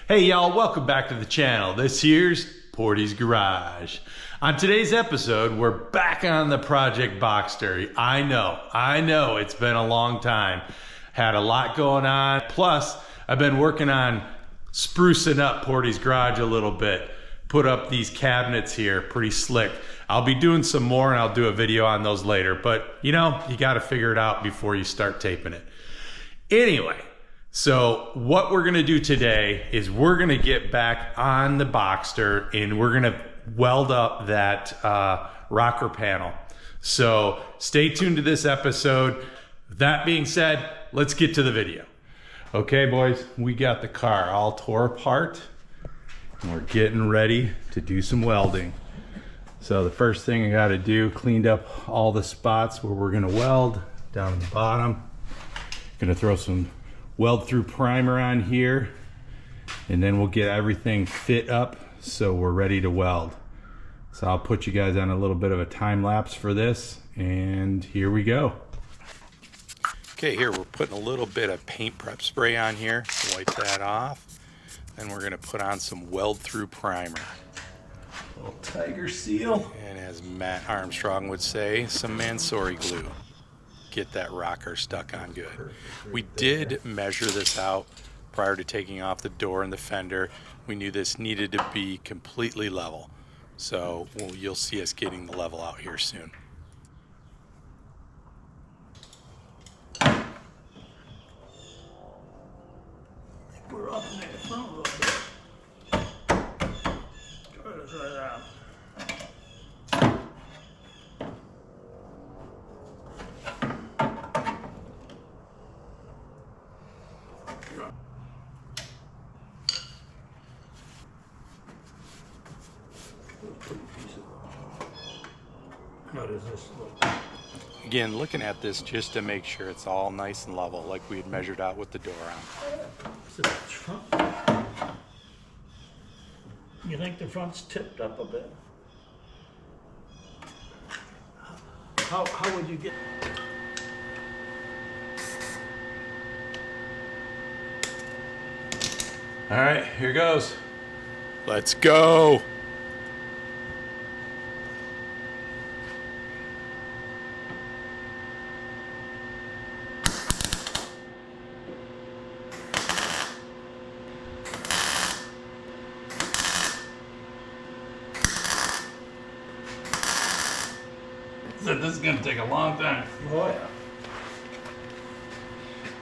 Hey y'all, welcome back to the channel. This here's Portie's Garage. On today's episode, we're back on the Porsche Boxster. I know, it's been a long time. Had a lot going on. Plus, I've been working on sprucing up Portie's garage a little bit. Put up these cabinets here, pretty slick. I'll be doing some more and I'll do a video on those later, but you know, you gotta figure it out before you start taping it. Anyway, so what we're gonna do today is we're gonna get back on the Boxster and we're gonna weld up that rocker panel. So stay tuned to this episode. That being said, let's get to the video. Okay boys, we got the car all tore apart and we're getting ready to do some welding. So the first thing I gotta do, cleaned up all the spots where we're gonna weld down at the bottom. Gonna throw some weld through primer on here and then we'll get everything fit up so we're ready to weld. So I'll put you guys on a little bit of a time lapse for this, and here we go. Okay, here we're putting a little bit of paint prep spray on here. Wipe that off. Then we're gonna put on some weld through primer. A little tiger seal. And as Matt Armstrong would say, some Mansory glue. Get that rocker stuck on good. We did measure this out prior to taking off the door and the fender. We knew this needed to be completely level. So you'll see us getting the level out here soon. We're up in the front a little bit. Try this right out. How does this look? Again, looking at this just to make sure it's all nice and level like we had measured out with the door on. Is it the front? You think the front's tipped up a bit? How would you get? All right, here goes. Let's go. This is gonna take a long time. Oh yeah.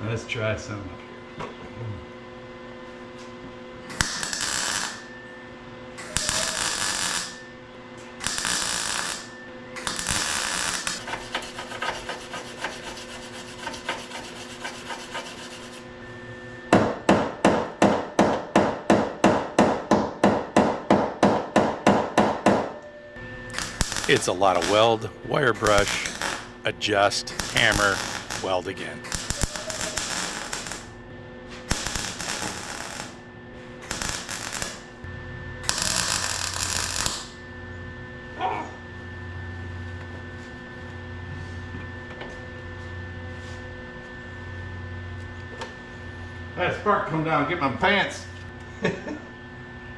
Let's try some up here. It's a lot of weld, wire brush, adjust, hammer, weld again. That spark come down, get my pants.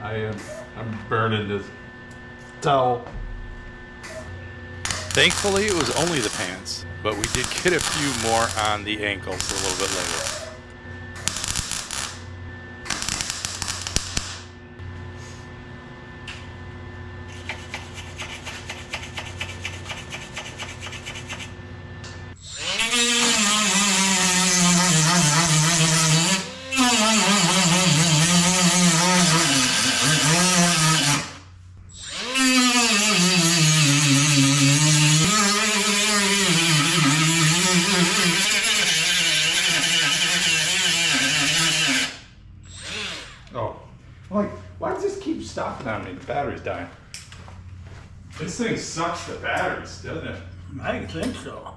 I'm burning this towel. Thankfully, it was only the pants, but we did get a few more on the ankles a little bit later. Why does this keep stopping on me? The battery's dying. This thing sucks the batteries, doesn't it? I think so.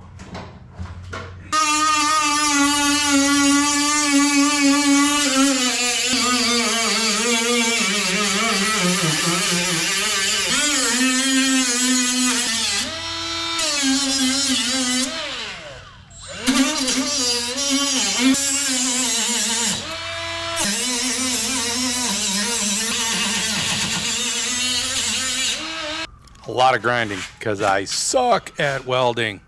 A lot of grinding because I suck at welding.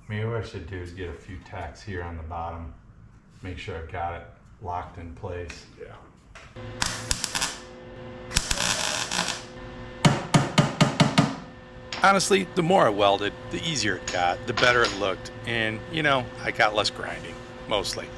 Maybe what I should do is get a few tacks here on the bottom. Make sure I've got it locked in place. Yeah. Honestly, the more I welded, the easier it got, the better it looked, and you know, I got less grinding, mostly.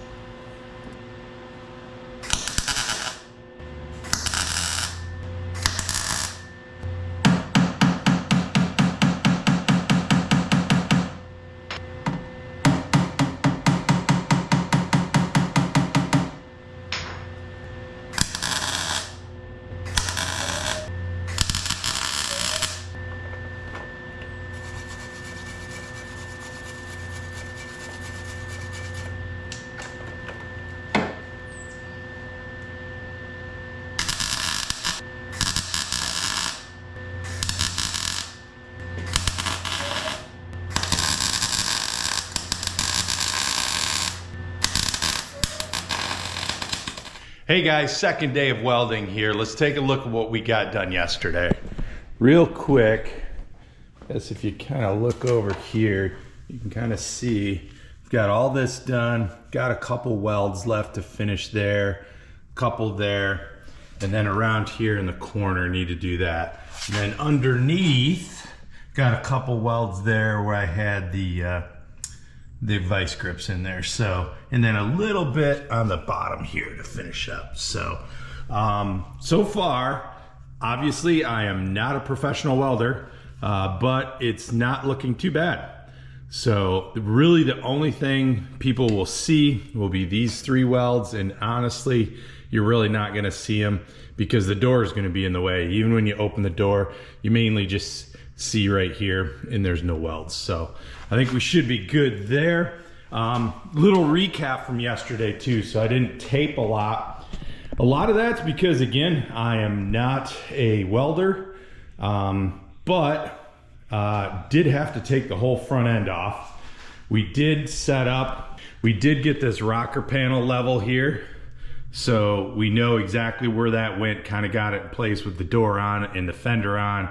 Hey guys, second day of welding here. Let's take a look at what we got done yesterday. Real quick, as if you kind of look over here, you can kind of see we've got all this done. Got a couple welds left to finish there, a couple there, and then around here in the corner need to do that. And then underneath, got a couple welds there where I had the vice grips in there. So, and then a little bit on the bottom here to finish up. So, so far, obviously I am not a professional welder, but it's not looking too bad. So really the only thing people will see will be these 3 welds. And honestly, you're really not gonna see them because the door is gonna be in the way. Even when you open the door, you mainly just see right here and there's no welds. So I think we should be good there. Little recap from yesterday too. So I didn't tape a lot. A lot of that's because again, I am not a welder, but did have to take the whole front end off. We did set up, we did get this rocker panel level here. So we know exactly where that went, kind of got it in place with the door on and the fender on.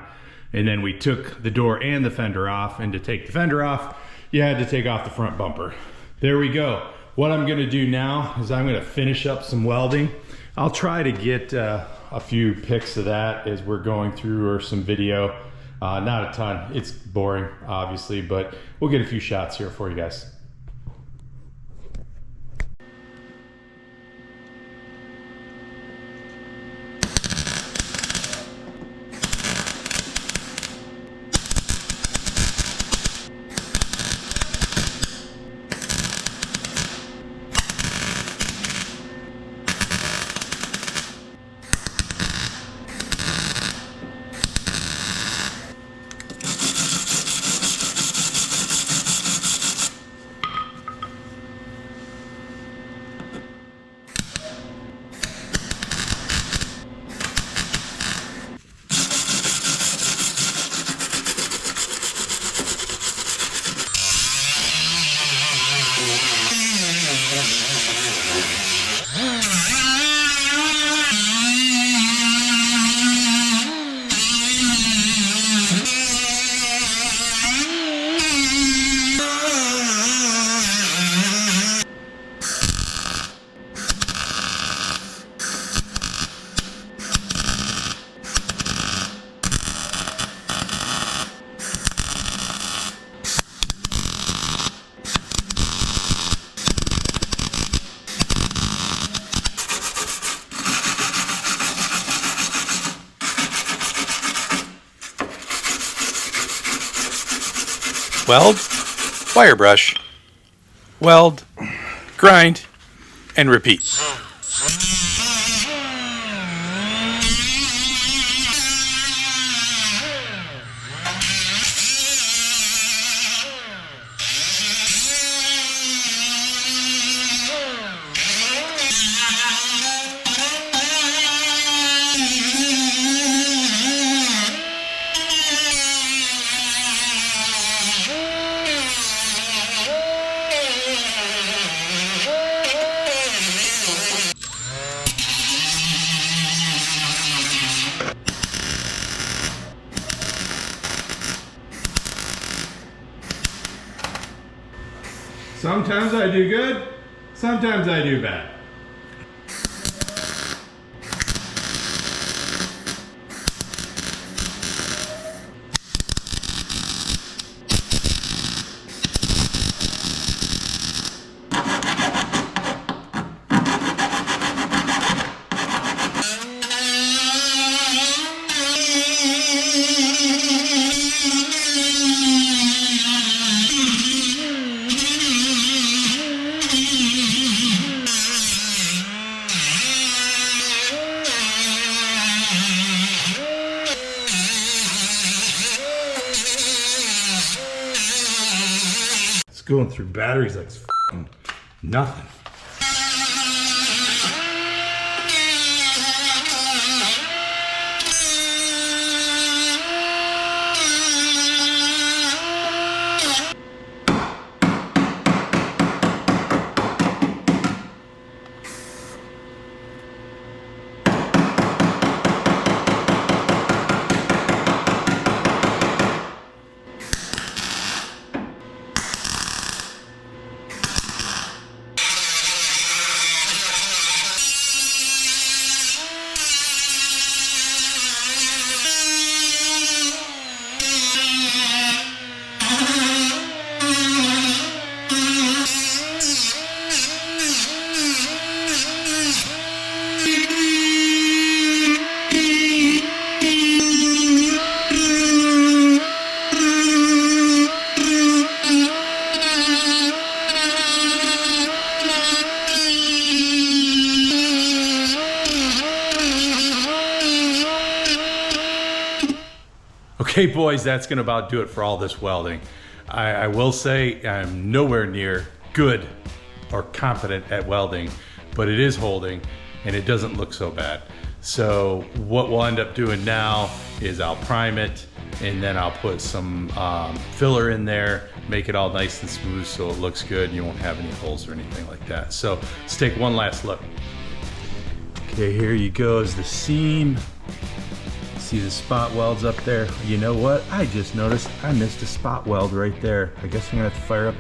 And then we took the door and the fender off, and to take the fender off, you had to take off the front bumper. There we go. What I'm gonna do now is I'm gonna finish up some welding. I'll try to get a few pics of that as we're going through, or some video. Not a ton, it's boring, obviously, but we'll get a few shots here for you guys. Weld, wire brush, weld, grind, and repeat. Sometimes I do good, sometimes I do bad. Going through batteries like f***ing nothing. Okay, boys, that's gonna about do it for all this welding. I will say I'm nowhere near good or competent at welding, but it is holding and it doesn't look so bad. So what we'll end up doing now is I'll prime it and then I'll put some filler in there, make it all nice and smooth so it looks good and you won't have any holes or anything like that. So let's take one last look. Okay, here you go is the seam. See the spot welds up there. You know what? I just noticed I missed a spot weld right there. I guess I'm gonna have to fire up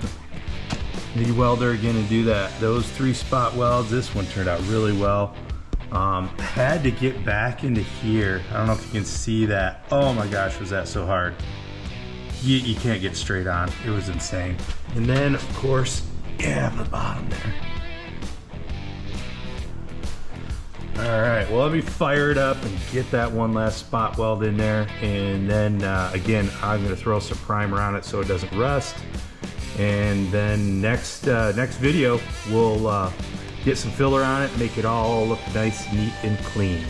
the welder again and do that. Those 3 spot welds, this one turned out really well. Had to get back into here. I don't know if you can see that. Oh my gosh, was that so hard. You can't get straight on. It was insane. And then of course, yeah, the bottom there. All right, well, let me fire it up and get that one last spot weld in there. And then again, I'm gonna throw some primer on it so it doesn't rust. And then next video, we'll get some filler on it, make it all look nice, neat, and clean.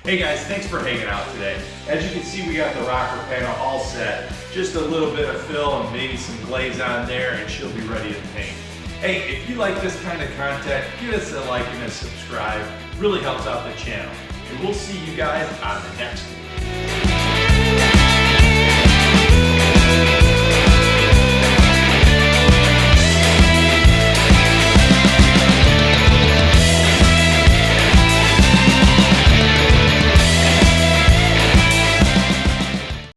Hey guys, thanks for hanging out today. As you can see, we got the rocker panel all set. Just a little bit of fill and maybe some glaze on there and she'll be ready to paint. Hey, if you like this kind of content, give us a like and a subscribe. Really helps out the channel. And we'll see you guys on the next one.